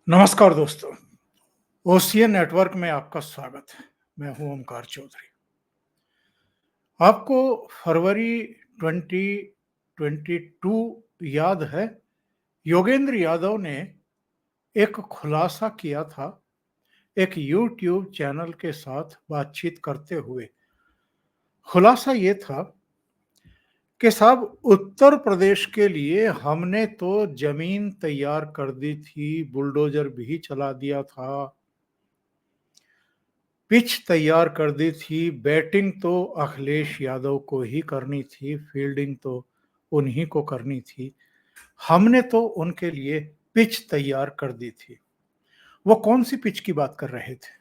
नमस्कार दोस्तों, ocean network में आपका स्वागत है। मैं हूं ओमकार चौधरी। आपको फरवरी 2022 याद है? योगेंद्र यादव ने एक खुलासा किया था एक यूट्यूब चैनल के साथ बातचीत करते हुए। खुलासा ये था कि साहब, उत्तर प्रदेश के लिए हमने तो जमीन तैयार कर दी थी, बुलडोजर भी चला दिया था, पिच तैयार कर दी थी, बैटिंग तो अखिलेश यादव को ही करनी थी, फील्डिंग तो उन्हीं को करनी थी। हमने तो उनके लिए पिच तैयार कर दी थी। वो कौन सी पिच की बात कर रहे थे?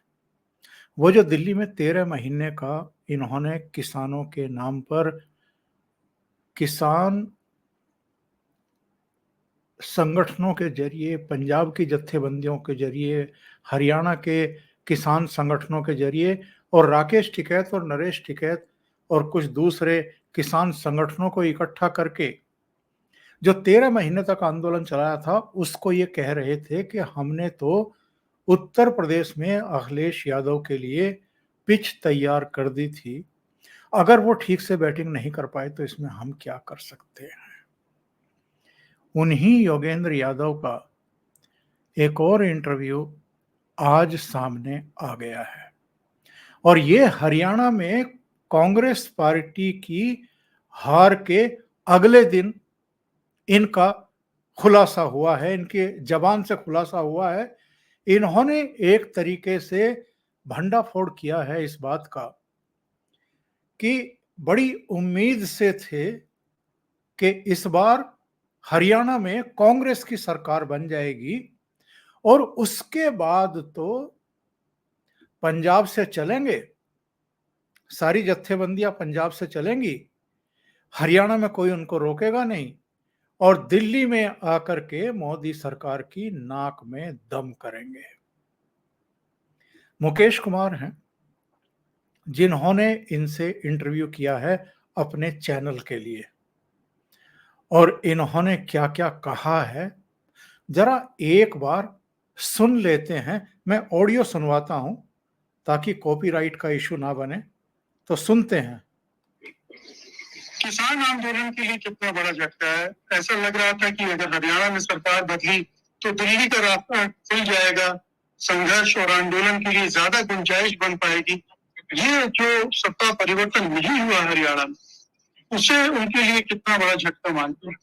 वो जो दिल्ली में 13 महीने का इन्होंने किसानों के नाम पर किसान संगठनों के जरिए, पंजाब की जत्थेबंदियों के जरिए, हरियाणा के किसान संगठनों के जरिए और राकेश टिकैत और नरेश टिकैत और कुछ दूसरे किसान संगठनों को इकट्ठा करके जो 13 महीने तक आंदोलन चलाया था, उसको ये कह रहे थे कि हमने तो उत्तर प्रदेश में अखिलेश यादव के लिए पिच तैयार कर दी थी। अगर वो ठीक से बैटिंग नहीं कर पाए तो इसमें हम क्या कर सकते हैं? उन्हीं योगेंद्र यादव का एक और इंटरव्यू आज सामने आ गया है और ये हरियाणा में कांग्रेस पार्टी की हार के अगले दिन इनका खुलासा हुआ है, इनके जबान से खुलासा हुआ है। इन्होंने एक तरीके से भंडाफोड़ किया है इस बात का कि बड़ी उम्मीद से थे कि इस बार हरियाणा में कांग्रेस की सरकार बन जाएगी और उसके बाद तो पंजाब से चलेंगे, सारी जत्थेबंदियां पंजाब से चलेंगी, हरियाणा में कोई उनको रोकेगा नहीं और दिल्ली में आकर के मोदी सरकार की नाक में दम करेंगे। मुकेश कुमार हैं जिन्होंने इनसे इंटरव्यू किया है अपने चैनल के लिए और इन्होंने क्या क्या कहा है, जरा एक बार सुन लेते हैं। मैं ऑडियो सुनवाता हूं ताकि कॉपीराइट का इशू ना बने, तो सुनते हैं। किसान आंदोलन के लिए कितना बड़ा झटका है। ऐसा लग रहा था कि अगर हरियाणा में सरकार बदली तो दिल्ली का रास्ता खुल जाएगा, संघर्ष और आंदोलन के लिए ज्यादा गुंजाइश बन पाएगी। ये जो सत्ता परिवर्तन नहीं हुआ हरियाणा में, उसे उनके लिए कितना बड़ा झटका मानते हैं?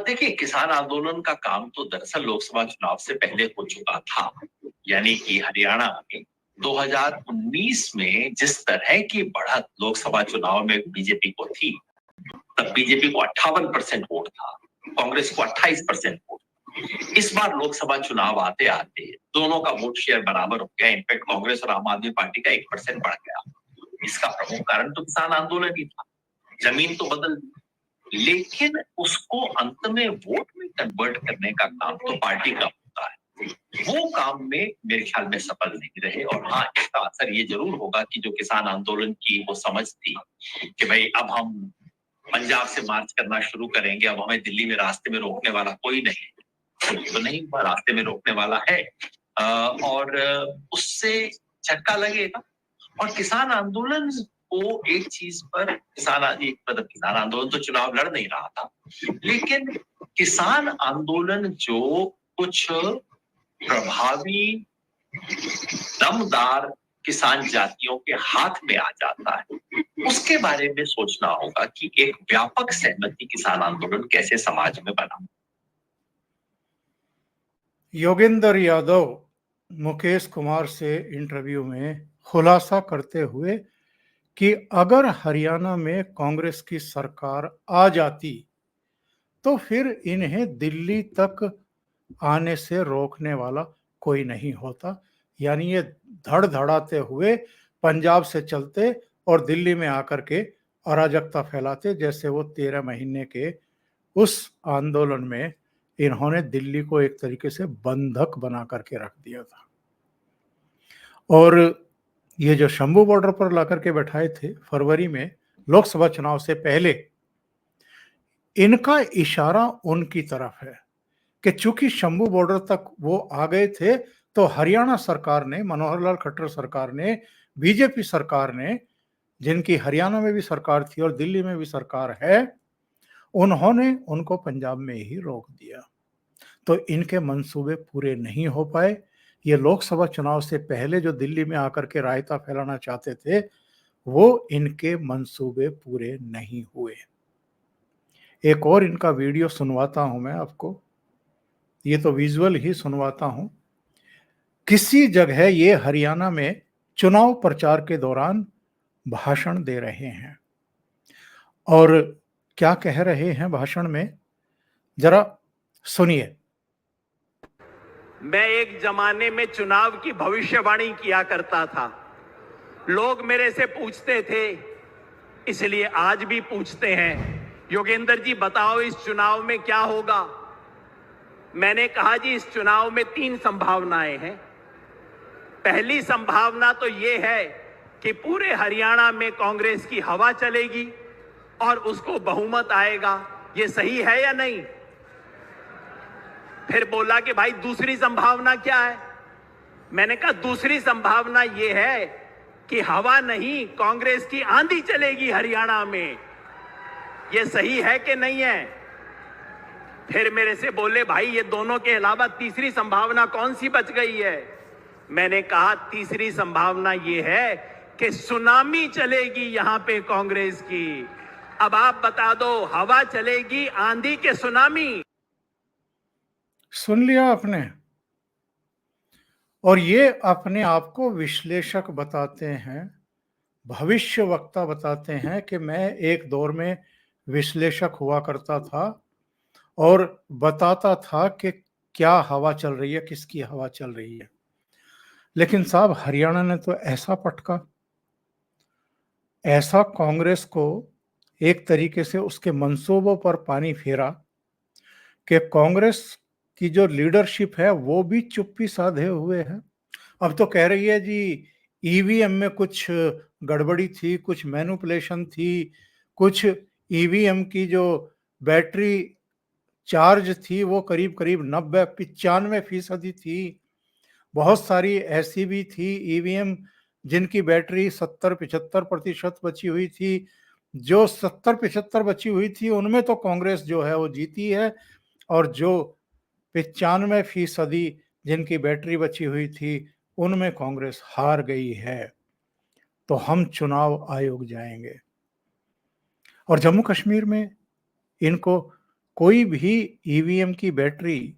देखिए, किसान आंदोलन का काम तो दरअसल लोकसभा चुनाव से पहले हो चुका था। यानी कि हरियाणा में 2019 में जिस तरह की बढ़त लोकसभा चुनाव में बीजेपी को थी, तब बीजेपी को 58% वोट था, कांग्रेस को 28% वोट। इस बार लोकसभा चुनाव आते आते दोनों का वोट शेयर बराबर हो गया। इनफैक्ट कांग्रेस और आम आदमी पार्टी का 1% बढ़ गया। इसका प्रमुख कारण तो किसान आंदोलन ही था। जमीन तो बदल दी, लेकिन उसको अंत में वोट में कन्वर्ट करने का काम तो पार्टी का होता है। वो काम में मेरे ख्याल में सफल नहीं रहे। और हाँ, इसका असर ये जरूर होगा कि जो किसान आंदोलन की वो समझ थी कि भाई अब हम पंजाब से मार्च करना शुरू करेंगे, अब हमें दिल्ली में रास्ते में रोकने वाला कोई नहीं, तो नहीं, रास्ते में रोकने वाला है और उससे झटका लगेगा। और किसान आंदोलन को एक चीज पर किसान आंदोलन तो चुनाव लड़ नहीं रहा था, लेकिन किसान आंदोलन जो कुछ प्रभावी दमदार किसान जातियों के हाथ में आ जाता है, उसके बारे में सोचना होगा कि एक व्यापक सहमति किसान आंदोलन कैसे समाज में बना। योगेंद्र यादव मुकेश कुमार से इंटरव्यू में खुलासा करते हुए कि अगर हरियाणा में कांग्रेस की सरकार आ जाती तो फिर इन्हें दिल्ली तक आने से रोकने वाला कोई नहीं होता। यानी ये धड़धड़ाते हुए पंजाब से चलते और दिल्ली में आकर के अराजकता फैलाते, जैसे वो 13 महीने के उस आंदोलन में इन्होंने दिल्ली को एक तरीके से बंधक बना करके रख दिया था। और ये जो शंभू बॉर्डर पर ला करके बैठाए थे फरवरी में लोकसभा चुनाव से पहले, इनका इशारा उनकी तरफ है कि चूंकि शंभू बॉर्डर तक वो आ गए थे, तो हरियाणा सरकार ने, मनोहर लाल खट्टर सरकार ने, बीजेपी सरकार ने, जिनकी हरियाणा में भी सरकार थी और दिल्ली में भी सरकार है, उन्होंने उनको पंजाब में ही रोक दिया। तो इनके मंसूबे पूरे नहीं हो पाए। ये लोकसभा चुनाव से पहले जो दिल्ली में आकर के रायता फैलाना चाहते थे, वो इनके मंसूबे पूरे नहीं हुए। एक और इनका वीडियो सुनवाता हूं मैं आपको, ये तो विजुअल ही सुनवाता हूं। किसी जगह ये हरियाणा में चुनाव प्रचार के दौरान भाषण दे रहे हैं और क्या कह रहे हैं भाषण में, जरा सुनिए। मैं एक जमाने में चुनाव की भविष्यवाणी किया करता था। लोग मेरे से पूछते थे, इसलिए आज भी पूछते हैं, योगेंद्र जी बताओ इस चुनाव में क्या होगा। मैंने कहा जी इस चुनाव में 3 संभावनाएं हैं। पहली संभावना तो यह है कि पूरे हरियाणा में कांग्रेस की हवा चलेगी और उसको बहुमत आएगा। यह सही है या नहीं? फिर बोला कि भाई दूसरी संभावना क्या है? मैंने कहा दूसरी संभावना यह है कि हवा नहीं, कांग्रेस की आंधी चलेगी हरियाणा में। यह सही है कि नहीं है? फिर मेरे से बोले भाई ये दोनों के अलावा तीसरी संभावना कौन सी बच गई है? मैंने कहा तीसरी संभावना यह है कि सुनामी चलेगी यहां पे कांग्रेस की। अब आप बता दो, हवा चलेगी, आंधी के सुनामी? सुन लिया आपने। और ये अपने आप को विश्लेषक बताते हैं, भविष्यवक्ता बताते हैं कि मैं एक दौर में विश्लेषक हुआ करता था और बताता था कि क्या हवा चल रही है, किसकी हवा चल रही है। लेकिन साहब हरियाणा ने तो ऐसा पटका, ऐसा कांग्रेस को एक तरीके से उसके मंसूबों पर पानी फेरा कि कांग्रेस की जो लीडरशिप है वो भी चुप्पी साधे हुए है। अब तो कह रही है जी ईवीएम में कुछ गड़बड़ी थी, कुछ मैनिपुलेशन थी, कुछ ईवीएम की जो बैटरी चार्ज थी वो करीब करीब 90-95% थी। बहुत सारी ऐसी भी थी ईवीएम जिनकी बैटरी 70-75% बची हुई थी। जो 70-75 बची हुई थी उनमें तो कांग्रेस जो है वो जीती है, और जो 95% जिनकी बैटरी बची हुई थी उनमें कांग्रेस हार गई है। तो हम चुनाव आयोग जाएंगे। और जम्मू कश्मीर में इनको कोई भी ईवीएम की बैटरी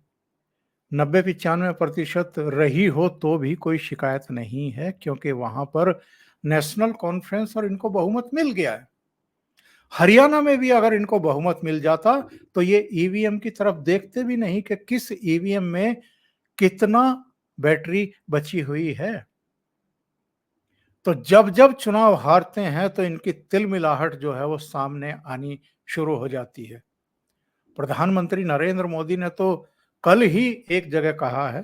90-95% रही हो तो भी कोई शिकायत नहीं है, क्योंकि वहां पर नेशनल कॉन्फ्रेंस और इनको बहुमत मिल गया है। हरियाणा में भी अगर इनको बहुमत मिल जाता तो ये ईवीएम की तरफ देखते भी नहीं कि किस ईवीएम में कितना बैटरी बची हुई है। तो जब जब चुनाव हारते हैं तो इनकी तिलमिलाहट जो है वो सामने आनी शुरू हो जाती है। प्रधानमंत्री नरेंद्र मोदी ने तो कल ही एक जगह कहा है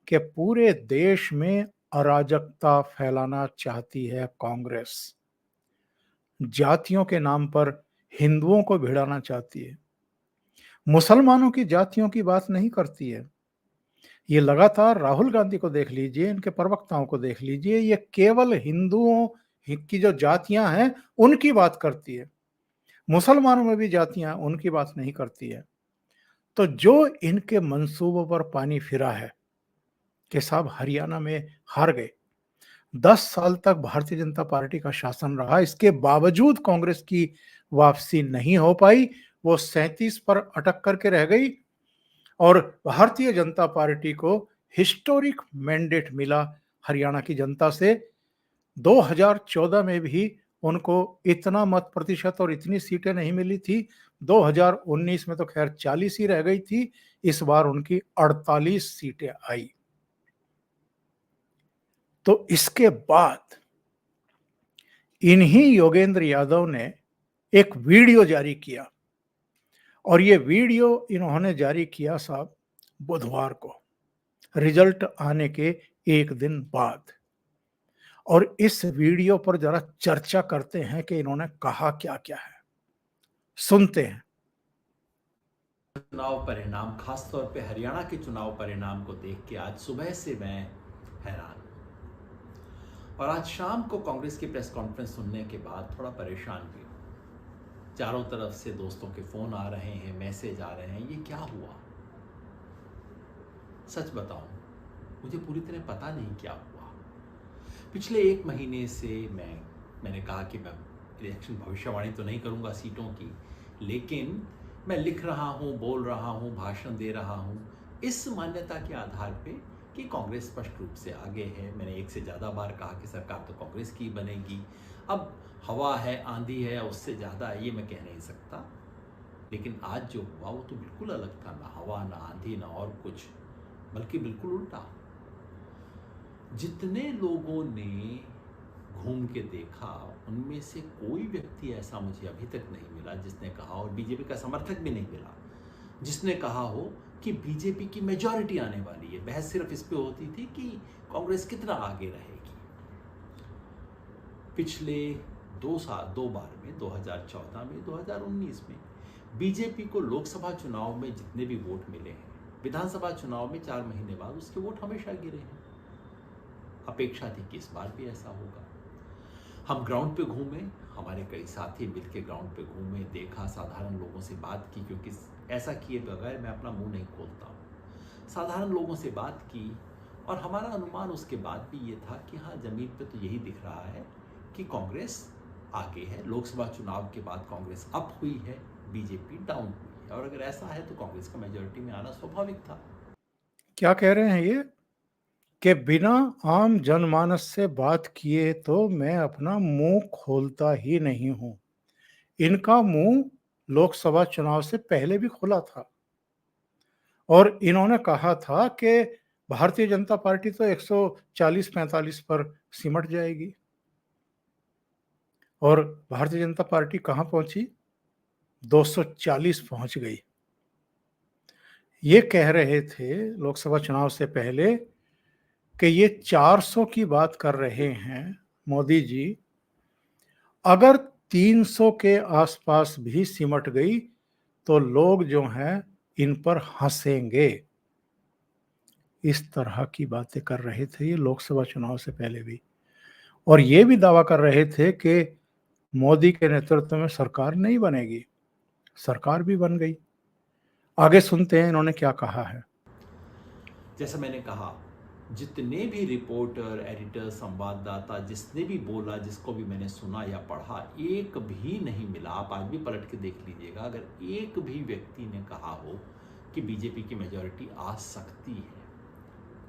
कि पूरे देश में अराजकता फैलाना चाहती है कांग्रेस, जातियों के नाम पर हिंदुओं को भिड़ाना चाहती है, मुसलमानों की जातियों की बात नहीं करती है। ये लगातार राहुल गांधी को देख लीजिए, इनके प्रवक्ताओं को देख लीजिए, ये केवल हिंदुओं की जो जातियां हैं उनकी बात करती है, मुसलमानों में भी जातियां उनकी बात नहीं करती है। तो जो इनके मंसूबों पर पानी फिरा है कि साहब हरियाणा में हार गए, 10 साल तक भारतीय जनता पार्टी का शासन रहा, इसके बावजूद कांग्रेस की वापसी नहीं हो पाई, वो 37 पर अटक करके रह गई और भारतीय जनता पार्टी को हिस्टोरिक मैंडेट मिला हरियाणा की जनता से। 2014 में भी उनको इतना मत प्रतिशत और इतनी सीटें नहीं मिली थी। 2019 में तो खैर 40 ही रह गई थी, इस बार उनकी 48 सीटें आई। तो इसके बाद इन्हीं योगेंद्र यादव ने एक वीडियो जारी किया, और ये वीडियो इन्होंने जारी किया साहब बुधवार को, रिजल्ट आने के एक दिन बाद। और इस वीडियो पर जरा चर्चा करते हैं कि इन्होंने कहा क्या क्या है, सुनते हैं। चुनाव परिणाम, खासतौर पे हरियाणा के चुनाव परिणाम को देख के आज सुबह से मैं हैरान हूं। और आज शाम को कांग्रेस की प्रेस कॉन्फ्रेंस सुनने के बाद थोड़ा परेशान भी हूं। चारों तरफ से दोस्तों के फोन आ रहे हैं, मैसेज आ रहे हैं, ये क्या हुआ? सच बताऊं, मुझे पूरी तरह पता नहीं क्या हुआ। पिछले 1 महीने से मैंने कहा कि मैं इलेक्शन भविष्यवाणी तो नहीं करूंगा सीटों की, लेकिन मैं लिख रहा हूं, बोल रहा हूं, भाषण दे रहा हूं इस मान्यता के आधार पे कि कांग्रेस स्पष्ट रूप से आगे है। मैंने 1 से ज़्यादा बार कहा कि सरकार तो कांग्रेस की बनेगी। अब हवा है, आंधी है, उससे ज़्यादा है, ये मैं कह नहीं सकता। लेकिन आज जो हुआ वो तो बिल्कुल अलग था। ना हवा, ना आंधी, ना और कुछ, बल्कि बिल्कुल उल्टा। जितने लोगों ने घूम के देखा, उनमें से कोई व्यक्ति ऐसा मुझे अभी तक नहीं मिला जिसने कहा, और बीजेपी का समर्थक भी नहीं मिला जिसने कहा हो कि बीजेपी की मेजॉरिटी आने वाली है। बहस सिर्फ इस पे होती थी कि कांग्रेस कितना आगे रहेगी। पिछले 2 बार में, 2014 में, 2019 में बीजेपी को लोकसभा चुनाव में जितने भी वोट मिले हैं, विधानसभा चुनाव में 4 महीने बाद उसके वोट हमेशा गिरे हैं। अपेक्षा थी कि इस बार भी ऐसा होगा। हम ग्राउंड पे घूमे, हमारे कई साथी मिलकर ग्राउंड पे घूमे, देखा, साधारण लोगों से बात की, क्योंकि ऐसा किए बगैर मैं अपना मुंह नहीं खोलता हूँ। साधारण लोगों से बात की और हमारा अनुमान उसके बाद भी ये था कि हाँ, जमीन पे तो यही दिख रहा है कि कांग्रेस आगे है। लोकसभा चुनाव के बाद कांग्रेस अप हुई है, बीजेपी डाउन हुई है, और अगर ऐसा है तो कांग्रेस का मेजॉरिटी में आना स्वाभाविक था। क्या कह रहे हैं ये कि बिना आम जनमानस से बात किए तो मैं अपना मुंह खोलता ही नहीं हूं। इनका मुंह लोकसभा चुनाव से पहले भी खुला था और इन्होंने कहा था कि भारतीय जनता पार्टी तो 140-45 पर सिमट जाएगी, और भारतीय जनता पार्टी कहां पहुंची? 240 पहुंच गई। ये कह रहे थे लोकसभा चुनाव से पहले कि ये 400 की बात कर रहे हैं मोदी जी। अगर 300 के आसपास भी सिमट गई तो लोग जो हैं इन पर हंसेंगे। इस तरह की बातें कर रहे थे ये लोकसभा चुनाव से पहले भी, और ये भी दावा कर रहे थे कि मोदी के नेतृत्व में सरकार नहीं बनेगी। सरकार भी बन गई। आगे सुनते हैं इन्होंने क्या कहा है। जैसा मैंने कहा, जितने भी रिपोर्टर, एडिटर, संवाददाता, जिसने भी बोला, जिसको भी मैंने सुना या पढ़ा, एक भी नहीं मिला। आप आज भी पलट के देख लीजिएगा, अगर एक भी व्यक्ति ने कहा हो कि बीजेपी की मेजॉरिटी आ सकती है।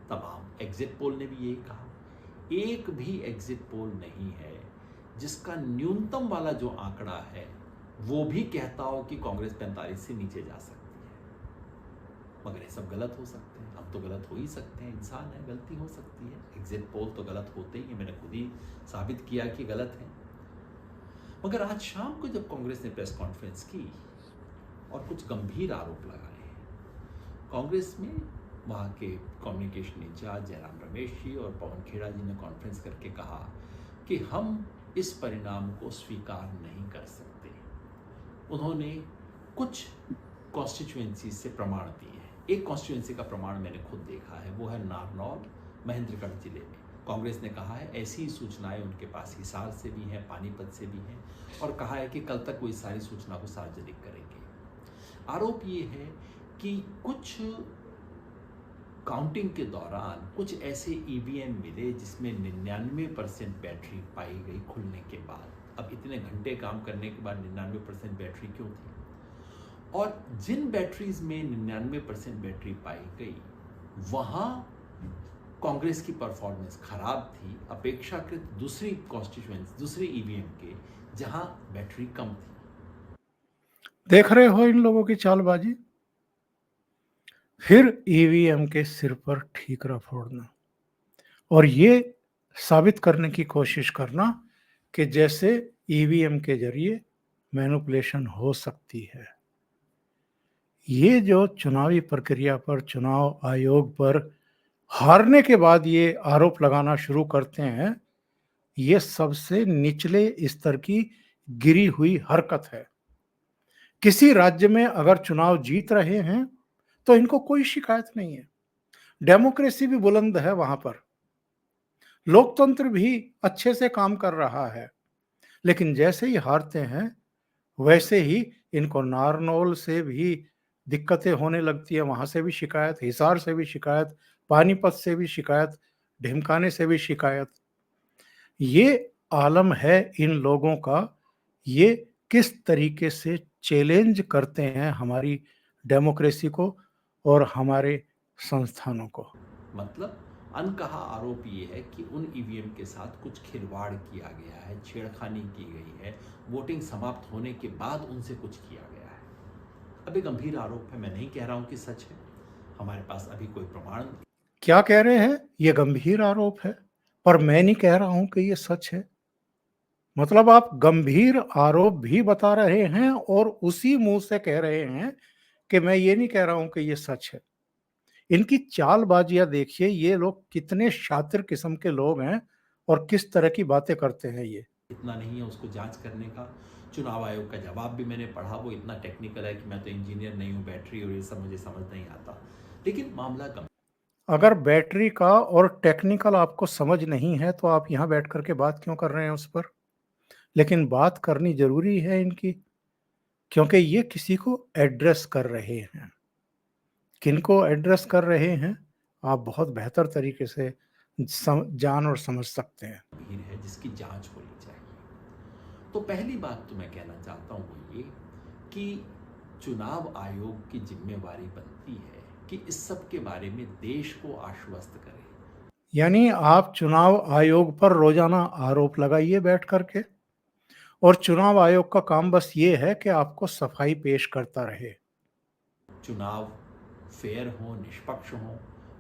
तमाम एग्जिट पोल ने भी यही कहा। एक भी एग्जिट पोल नहीं है जिसका न्यूनतम वाला जो आंकड़ा है वो भी कहता हो कि कांग्रेस 45 से नीचे जा सकती है। मगर ये सब गलत हो सकते हैं। हम तो गलत हो ही सकते हैं, इंसान है, गलती हो सकती है। एग्जिट पोल तो गलत होते ही हैं, मैंने खुद ही साबित किया कि गलत है। मगर आज शाम को जब कांग्रेस ने प्रेस कॉन्फ्रेंस की और कुछ गंभीर आरोप लगाए हैं, कांग्रेस में वहाँ के कम्युनिकेशन इंचार्ज जयराम रमेश जी और पवन खेड़ा जी ने कॉन्फ्रेंस करके कहा कि हम इस परिणाम को स्वीकार नहीं कर सकते। उन्होंने कुछ कॉन्स्टिट्यूएंसी से प्रमाण दिए हैं। एक कॉन्स्टिट्यूएंसी का प्रमाण मैंने खुद देखा है, वो है नारनौल, महेंद्रगढ़ जिले में। कांग्रेस ने कहा है ऐसी सूचनाएं उनके पास हिसार से भी हैं, पानीपत से भी हैं, और कहा है कि कल तक वो इस सारी सूचना को सार्वजनिक करेंगे। आरोप ये है कि कुछ काउंटिंग के दौरान कुछ ऐसे ईवीएम मिले जिसमें 99% बैटरी पाई गई खुलने के बाद। अब इतने घंटे काम करने के बाद 99% बैटरी क्यों थी? और जिन बैटरीज में 99% बैटरी पाई गई, वहां कांग्रेस की परफॉर्मेंस खराब थी अपेक्षाकृत दूसरी कॉन्स्टिट्यूएंसी, दूसरे ईवीएम के, जहां बैटरी कम थी। देख रहे हो इन लोगों की चालबाजी। फिर ईवीएम के सिर पर ठीकरा फोड़ना और ये साबित करने की कोशिश करना कि जैसे ईवीएम के जरिए मैनिपुलेशन हो सकती है। ये जो चुनावी प्रक्रिया पर, चुनाव आयोग पर हारने के बाद ये आरोप लगाना शुरू करते हैं, ये सबसे निचले स्तर की गिरी हुई हरकत है। किसी राज्य में अगर चुनाव जीत रहे हैं तो इनको कोई शिकायत नहीं है। डेमोक्रेसी भी बुलंद है वहां पर, लोकतंत्र भी अच्छे से काम कर रहा है। लेकिन जैसे ही हारते हैं वैसे ही इनको नारनौल से भी दिक्कतें होने लगती है, वहां से भी शिकायत, हिसार से भी शिकायत, पानीपत से भी शिकायत, ढिमकाने से भी शिकायत। ये आलम है इन लोगों का। ये किस तरीके से चैलेंज करते हैं हमारी डेमोक्रेसी को और हमारे संस्थानों को। मतलब अनकहा आरोप ये है कि उन ईवीएम के साथ कुछ खिलवाड़ किया गया है, छेड़खानी की गई है, वोटिंग समाप्त होने के बाद उनसे कुछ किया गया है। अब ये गंभीर आरोप है, मैं नहीं कह रहा हूं कि सच है, हमारे पास अभी कोई प्रमाण। क्या कह रहे हैं? ये गंभीर आरोप है, पर मैं नहीं कह रहा हूं कि ये सच है। मतलब आप गंभीर आरोप भी बता रहे हैं और उसी मुंह से कह रहे हैं कि मैं ये नहीं कह रहा हूं कि ये सच है। इनकी चालबाजियां देखिए, ये लोग कितने शातिर किस्म के लोग हैं और किस तरह की बातें करते हैं ये। इतना नहीं है उसको जांच करने का। चुनाव आयोग का जवाब भी मैंने पढ़ा, वो इतना टेक्निकल है कि मैं तो इंजीनियर नहीं हूँ, बैटरी और ये सब मुझे समझ नहीं आता, लेकिन मामला गंभीर। अगर बैटरी का और टेक्निकल आपको समझ नहीं है तो आप यहाँ बैठ करके बात क्यों कर रहे हैं उस पर? लेकिन बात करनी जरूरी है इनकी, क्योंकि ये किसी को एड्रेस कर रहे हैं। किनको एड्रेस कर रहे हैं आप बहुत बेहतर तरीके से जान और समझ सकते हैं। है जिसकी जांच होनी चाहिए। तो पहली बात तो मैं कहना चाहता हूँ वो ये कि चुनाव आयोग की जिम्मेवारी बनती है कि इस सब के बारे में देश को आश्वस्त करे। यानी आप चुनाव आयोग पर रोजाना आरोप लगाइए बैठ करके, और चुनाव आयोग का काम बस ये है कि आपको सफाई पेश करता रहे। चुनाव फेयर हो, निष्पक्ष हो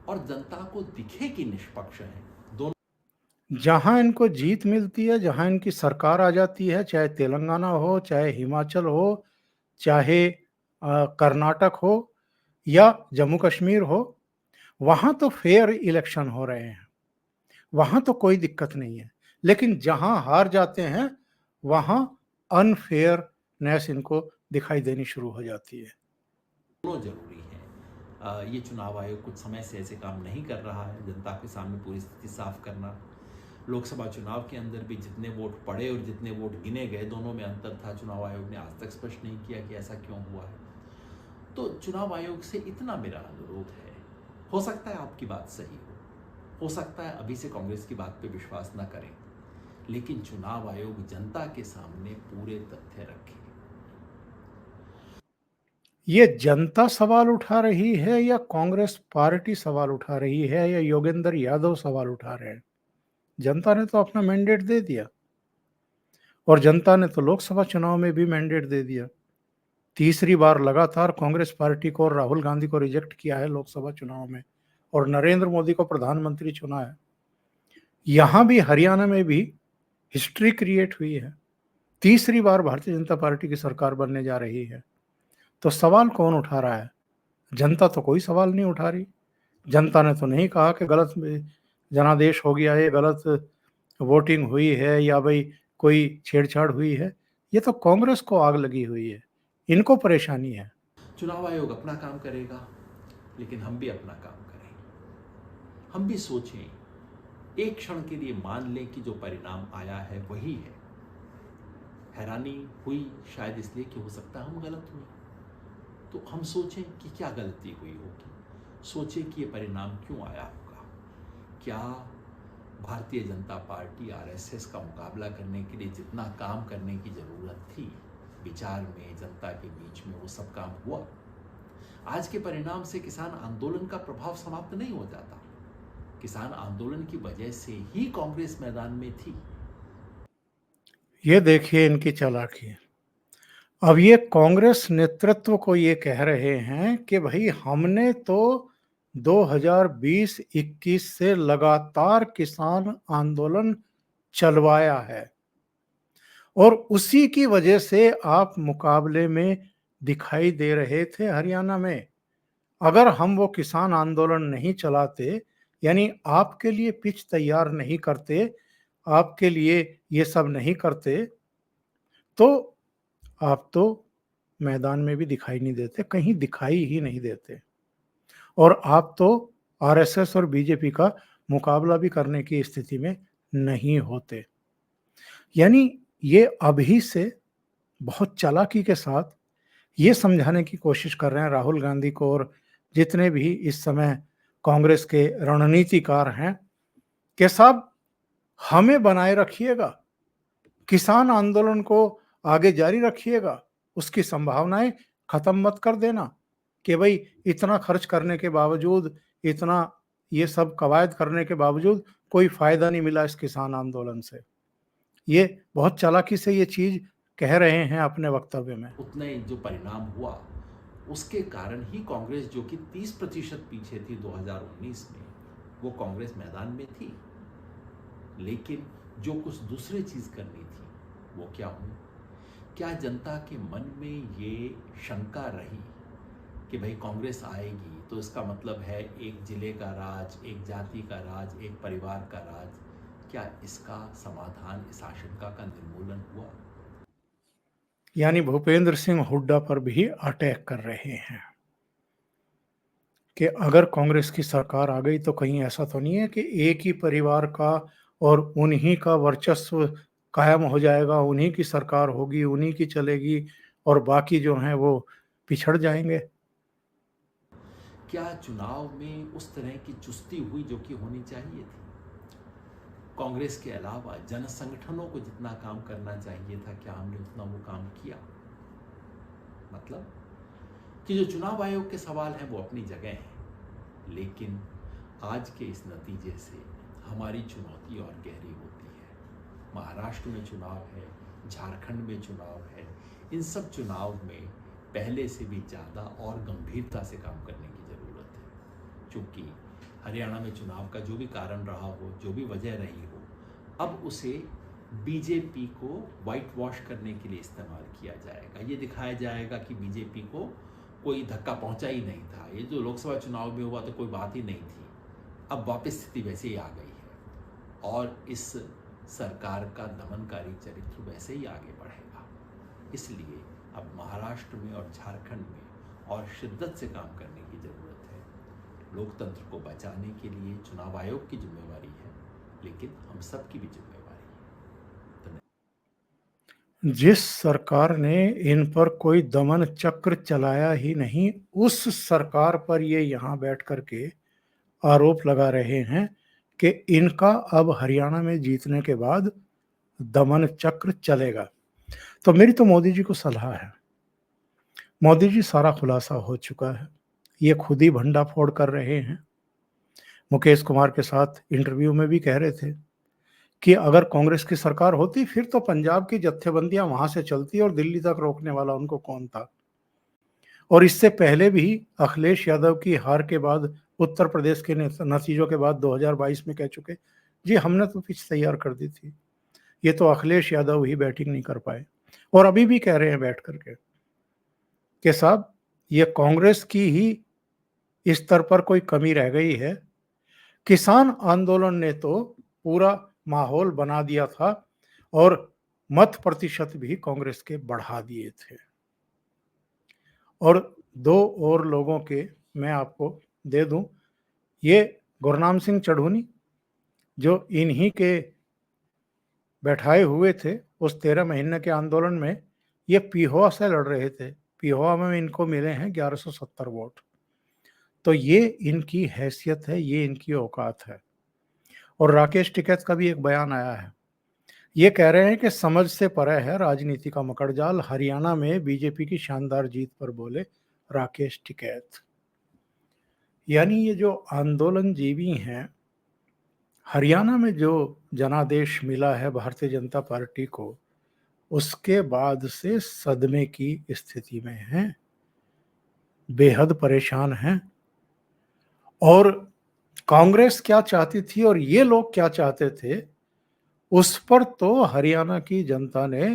और जनता को दिखे कि निष्पक्ष है। दोनों जहां इनको जीत मिलती है, जहां इनकी सरकार आ जाती है, चाहे तेलंगाना हो, चाहे हिमाचल हो, चाहे कर्नाटक हो या जम्मू कश्मीर हो, वहां तो फेयर इलेक्शन हो रहे हैं, वहां तो कोई दिक्कत नहीं है। लेकिन जहां हार जाते हैं वहां अनफेयरनेस इनको दिखाई देनी शुरू हो जाती है। जरूरी है। ये चुनाव आयोग कुछ समय से ऐसे काम नहीं कर रहा है, जनता के सामने पूरी स्थिति साफ करना। लोकसभा चुनाव के अंदर भी जितने वोट पड़े और जितने वोट गिने गए, दोनों में अंतर था। चुनाव आयोग ने आज तक स्पष्ट नहीं किया कि ऐसा क्यों हुआ है। तो चुनाव आयोग से इतना मेरा अनुरोध है, हो सकता है आपकी बात सही हो सकता है अभी से कांग्रेस की बात पे विश्वास न करें, लेकिन चुनाव आयोग जनता के सामने पूरे तथ्य रखे। ये जनता सवाल उठा रही है या कांग्रेस पार्टी सवाल उठा रही है या योगेंद्र यादव सवाल उठा रहे हैं? जनता ने तो अपना मैंडेट दे दिया, और जनता ने तो लोकसभा चुनाव में भी मैंडेट दे दिया। तीसरी बार लगातार कांग्रेस पार्टी को और राहुल गांधी को रिजेक्ट किया है लोकसभा चुनाव में, और नरेंद्र मोदी को प्रधानमंत्री चुना है। यहां भी, हरियाणा में भी हिस्ट्री क्रिएट हुई है। तीसरी बार भारतीय जनता पार्टी की सरकार बनने जा रही है। तो सवाल कौन उठा रहा है? जनता तो कोई सवाल नहीं उठा रही। जनता ने तो नहीं कहा कि गलत जनादेश हो गया है, गलत वोटिंग हुई है या भाई कोई छेड़छाड़ हुई है। ये तो कांग्रेस को आग लगी हुई है, इनको परेशानी है। चुनाव आयोग अपना काम करेगा, लेकिन हम भी अपना काम करें। हम भी सोचें, एक क्षण के लिए मान लें कि जो परिणाम आया है वही है। हैरानी हुई शायद इसलिए कि हो सकता है हम गलत हुए, तो हम सोचें कि क्या गलती हुई होगी, सोचें कि ये परिणाम क्यों आया होगा। क्या भारतीय जनता पार्टी आरएसएस का मुकाबला करने के लिए जितना काम करने की जरूरत थी, विचार में, जनता के बीच में, वो सब काम हुआ? आज के परिणाम से किसान आंदोलन का प्रभाव समाप्त नहीं हो जाता। किसान आंदोलन की वजह से ही कांग्रेस मैदान में थी। ये देखिए इनकी चालाकी। अब ये कांग्रेस नेतृत्व को ये कह रहे हैं कि भाई हमने तो 2020-21 से लगातार किसान आंदोलन चलवाया है और उसी की वजह से आप मुकाबले में दिखाई दे रहे थे हरियाणा में। अगर हम वो किसान आंदोलन नहीं चलाते, यानी आपके लिए पिच तैयार नहीं करते, आपके लिए ये सब नहीं करते, तो आप तो मैदान में भी दिखाई नहीं देते, कहीं दिखाई ही नहीं देते। और आप तो आरएसएस और बीजेपी का मुकाबला भी करने की स्थिति में नहीं होते। यानी ये अभी से बहुत चालाकी के साथ ये समझाने की कोशिश कर रहे हैं राहुल गांधी को और जितने भी इस समय कांग्रेस के रणनीतिकार हैं कि साहब हमें बनाए रखिएगा, किसान आंदोलन को आगे जारी रखिएगा, उसकी संभावनाएं खत्म मत कर देना कि भाई इतना खर्च करने के बावजूद, इतना ये सब कवायद करने के बावजूद कोई फायदा नहीं मिला इस किसान आंदोलन से। ये बहुत चालाकी से ये चीज कह रहे हैं अपने वक्तव्य में। उतना ही जो परिणाम हुआ उसके कारण ही कांग्रेस, जो कि 30% पीछे थी 2019 में, वो कांग्रेस मैदान में थी। लेकिन जो कुछ दूसरी चीज करनी थी वो क्या हुई? क्या जनता के मन में ये शंका रही कि भाई कांग्रेस आएगी तो इसका मतलब है एक जिले का राज, एक जाति का राज, एक परिवार का राज? क्या इसका समाधान, इस आशंका का निर्मूलन हुआ? यानी भूपेंद्र सिंह हुड्डा पर भी अटैक कर रहे हैं कि अगर कांग्रेस की सरकार आ गई तो कहीं ऐसा तो नहीं है कि एक ही परिवार का और उन्हीं का वर्चस्व कायम हो जाएगा, उन्हीं की सरकार होगी, उन्हीं की चलेगी और बाकी जो हैं वो पिछड़ जाएंगे। क्या चुनाव में उस तरह की चुस्ती हुई जो कि होनी चाहिए थी? कांग्रेस के अलावा जन संगठनों को जितना काम करना चाहिए था, क्या हमने उतना वो काम किया? मतलब कि जो चुनाव आयोग के सवाल हैं वो अपनी जगह हैं, लेकिन आज के इस नतीजे से हमारी चुनौती और गहरी होती है। महाराष्ट्र में चुनाव है, झारखंड में चुनाव है, इन सब चुनाव में पहले से भी ज़्यादा और गंभीरता से काम करने की ज़रूरत है। क्योंकि हरियाणा में चुनाव का जो भी कारण रहा हो, जो भी वजह रही हो, अब उसे बीजेपी को वाइट वॉश करने के लिए इस्तेमाल किया जाएगा। ये दिखाया जाएगा कि बीजेपी को कोई धक्का पहुंचा ही नहीं था, ये जो लोकसभा चुनाव में हुआ तो कोई बात ही नहीं थी। अब वापस स्थिति वैसे ही आ गई है और इस सरकार का दमनकारी चरित्र वैसे ही आगे बढ़ेगा। इसलिए अब महाराष्ट्र में और झारखंड में और शिद्दत से काम करने की ज़रूरत है। लोकतंत्र को बचाने के लिए चुनाव आयोग की जिम्मेवारी है, लेकिन हम सब की भी जिम्मेवारी है। जिस सरकार ने इन पर कोई दमन चक्र चलाया ही नहीं, उस सरकार पर ये यहाँ बैठ करके आरोप लगा रहे हैं कि इनका अब हरियाणा में जीतने के बाद दमन चक्र चलेगा। तो मेरी तो मोदी जी को सलाह है, मोदी जी सारा खुलासा हो चुका है, ये खुद ही भंडाफोड़ कर रहे हैं। मुकेश कुमार के साथ इंटरव्यू में भी कह रहे थे कि अगर कांग्रेस की सरकार होती फिर तो पंजाब की जत्थेबंदियां वहां से चलती और दिल्ली तक रोकने वाला उनको कौन था। और इससे पहले भी अखिलेश यादव की हार के बाद, उत्तर प्रदेश के नतीजों के बाद 2022 में कह चुके, जी हमने तो पिच तैयार कर दी थी, ये तो अखिलेश यादव ही बैटिंग नहीं कर पाए। और अभी भी कह रहे हैं बैठ करके कि साहब ये कांग्रेस की ही इस स्तर पर कोई कमी रह गई है। किसान आंदोलन ने तो पूरा माहौल बना दिया था और मत प्रतिशत भी कांग्रेस के बढ़ा दिए थे। और दो और लोगों के मैं आपको दे दूं, ये गुरनाम सिंह चढ़ूनी जो इन्हीं के बैठाए हुए थे उस 13 महीने के आंदोलन में, ये पिहोवा से लड़ रहे थे। पिहोवा में इनको मिले हैं 1170 वोट। तो ये इनकी हैसियत है, ये इनकी औकात है। और राकेश टिकैत का भी एक बयान आया है, ये कह रहे हैं कि समझ से परे है राजनीति का मकड़जाल, हरियाणा में बीजेपी की शानदार जीत पर बोले राकेश टिकैत। यानी ये जो आंदोलन जीवी हैं, हरियाणा में जो जनादेश मिला है भारतीय जनता पार्टी को, उसके बाद से सदमे की स्थिति में हैं, बेहद परेशान हैं। और कांग्रेस क्या चाहती थी और ये लोग क्या चाहते थे, उस पर तो हरियाणा की जनता ने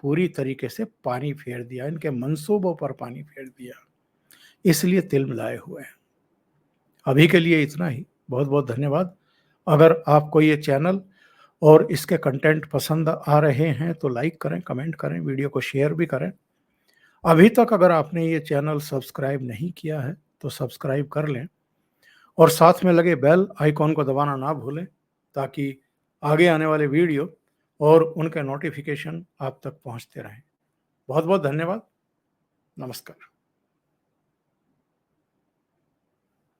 पूरी तरीके से पानी फेर दिया, इनके मंसूबों पर पानी फेर दिया, इसलिए तिल मिलाए हुए हैं। अभी के लिए इतना ही, बहुत बहुत धन्यवाद। अगर आपको ये चैनल और इसके कंटेंट पसंद आ रहे हैं तो लाइक करें, कमेंट करें, वीडियो को शेयर भी करें। अभी तक अगर आपने ये चैनल सब्सक्राइब नहीं किया है तो सब्सक्राइब कर लें और साथ में लगे बेल आइकॉन को दबाना ना भूलें, ताकि आगे आने वाले वीडियो और उनके नोटिफिकेशन आप तक पहुंचते रहें। बहुत बहुत धन्यवाद। नमस्कार।